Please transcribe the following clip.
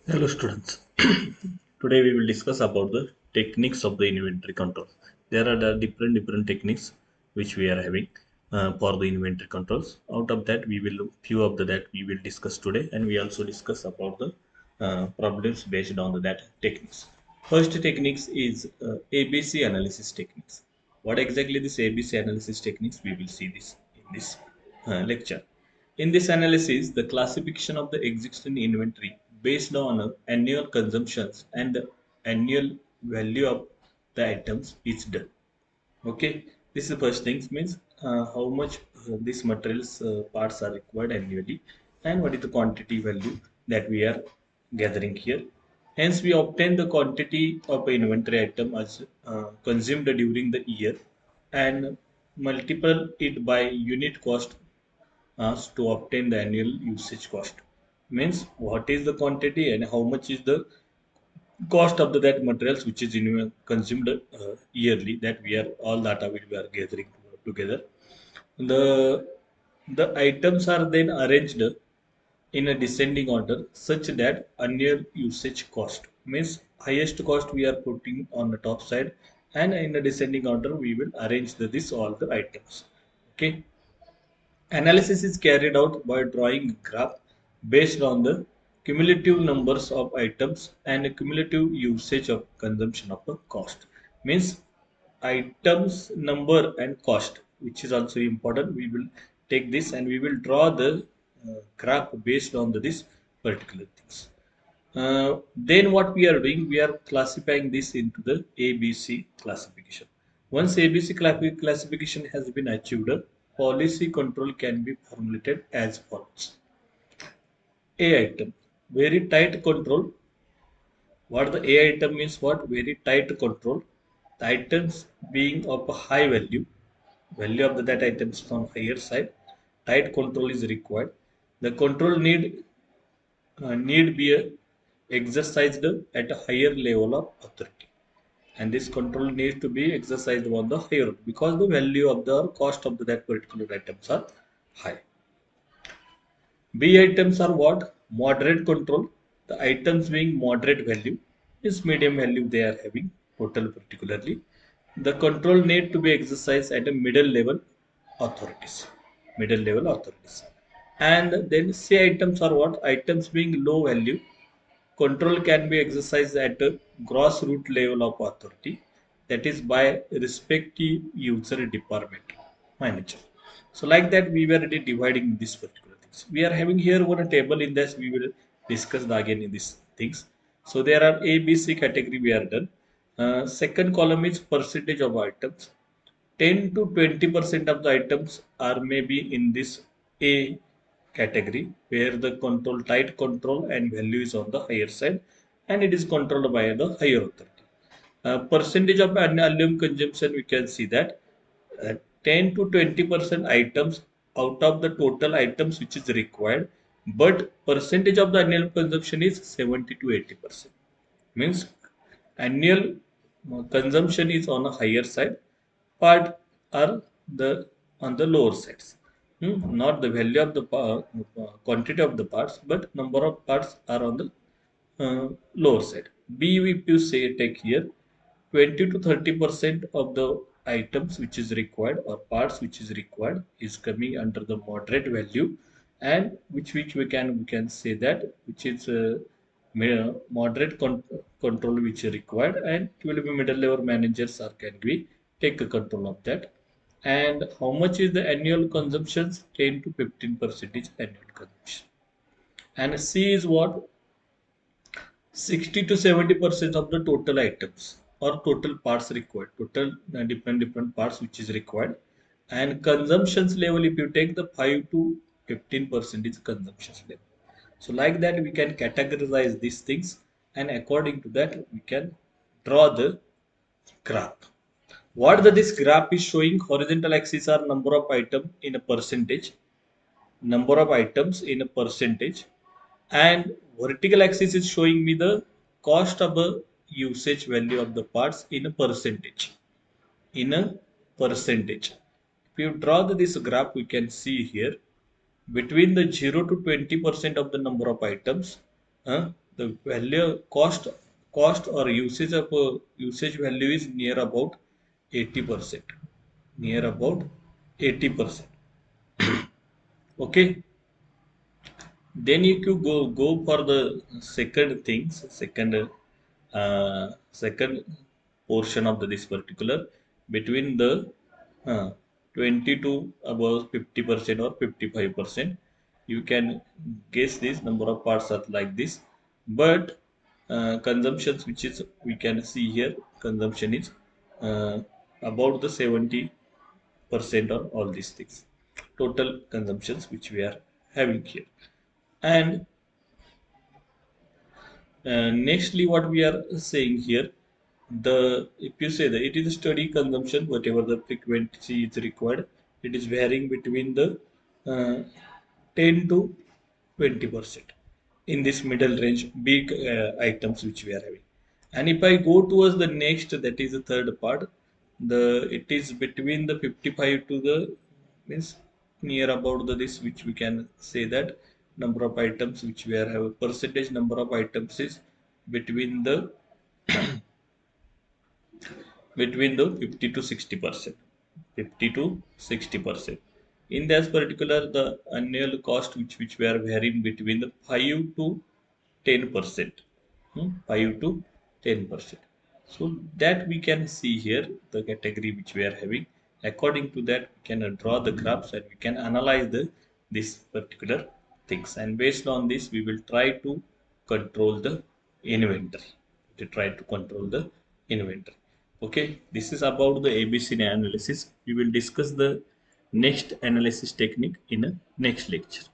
Hello students. Today we will discuss about the techniques of the inventory control. There are the different techniques which we are having for the inventory controls. Out of that, we will few of the that we will discuss today, and we also discuss about the problems based on the that techniques. First techniques is ABC analysis techniques. What exactly this ABC analysis techniques? We will see this in this lecture. In this analysis, the classification of the existing inventory based on annual consumptions and the annual value of the items is done. Okay, this is the first thing means how much these materials parts are required annually and what is the quantity value that we are gathering here. Hence, we obtain the quantity of an inventory item as consumed during the year and multiple it by unit cost us to obtain the annual usage cost. Means what is the quantity and how much is the cost of that materials which is consumed yearly that we are all data we are gathering together. The the items are then arranged in a descending order such that annual usage cost means highest cost we are putting on the top side and in a descending order we will arrange this all the items. Okay. Analysis is carried out by drawing a graph based on the cumulative numbers of items and a cumulative usage of consumption of the cost. Means items number and cost, which is also important. We will take this and we will draw the graph based on this particular things. Then what we are doing, we are classifying this into the ABC classification. Once ABC classification has been achieved, policy control can be formulated as follows. A item, very tight control. What the A item means what? Very tight control. The items being of a high value of that items from higher side, tight control is required. The control need be exercised at a higher level of authority, and this control needs to be exercised on the higher because the value of the cost of that particular items are high. B items are what? Moderate control. The items being moderate value is medium value they are having total particularly. The control need to be exercised at a middle level authorities. Middle level authorities. And then C items are what? Items being low value. Control can be exercised at a grassroots level of authority, that is by respective user department manager. So like that we were already dividing these particular things. We are having here one table in this we will discuss again in these things. So there are A, B, C category we are done. Second column is percentage of items. 10 to 20% of the items are maybe in this A category where the control tight control and value is on the higher side and it is controlled by the higher authority. Percentage of annual consumption we can see that 10 to 20% items out of the total items which is required, but percentage of the annual consumption is 70 to 80%. Means annual consumption is on a higher side, part are the on the lower sides. Not the value of the quantity of the parts, but number of parts are on the lower side. B, if you say take here, 20 to 30% of the items which is required or parts which is required is coming under the moderate value, and which we can say that which is moderate control which is required, and it will be middle level managers or can be take a control of that. And how much is the annual consumptions? 10 to 15 percentage annual consumption. And C is what? 60 to 70% of the total items or total parts required, total different parts which is required. And consumptions level, if you take the 5 to 15% is consumptions level. So like that we can categorize these things, and according to that we can draw the graph. What this graph is showing, horizontal axis are number of items in a percentage, number of items in a percentage, and vertical axis is showing me the cost of a usage value of the parts in a percentage. In a percentage. If you draw this graph, we can see here between the 0 to 20% of the number of items, the value cost or usage of usage value is near about 80%, near about 80%. Okay, then you could go for the second things, second portion of this particular between the uh, 20 to about 50% or 55%. You can guess this number of parts are like this, but consumptions which is we can see here, consumption is uh, about the 70% of all these things, total consumptions which we are having here. And nextly, what we are saying here, the if you say that it is a steady consumption, whatever the frequency is required, it is varying between the 10 to 20% in this middle range, big items which we are having. And if I go towards the next, that is the third part, the it is between the 55 to the means near about the this which we can say that number of items which we are have, percentage number of items is between the between the 50 to 60%, 50 to 60%. In this particular, the annual cost which we are varying between the 5 to 10%, 5 to 10%. So that we can see here the category which we are having. According to that, we can draw the graphs and we can analyze the this particular things. And based on this, we will try to control the inventory. To try to control the inventory. Okay, this is about the ABCD analysis. We will discuss the next analysis technique in a next lecture.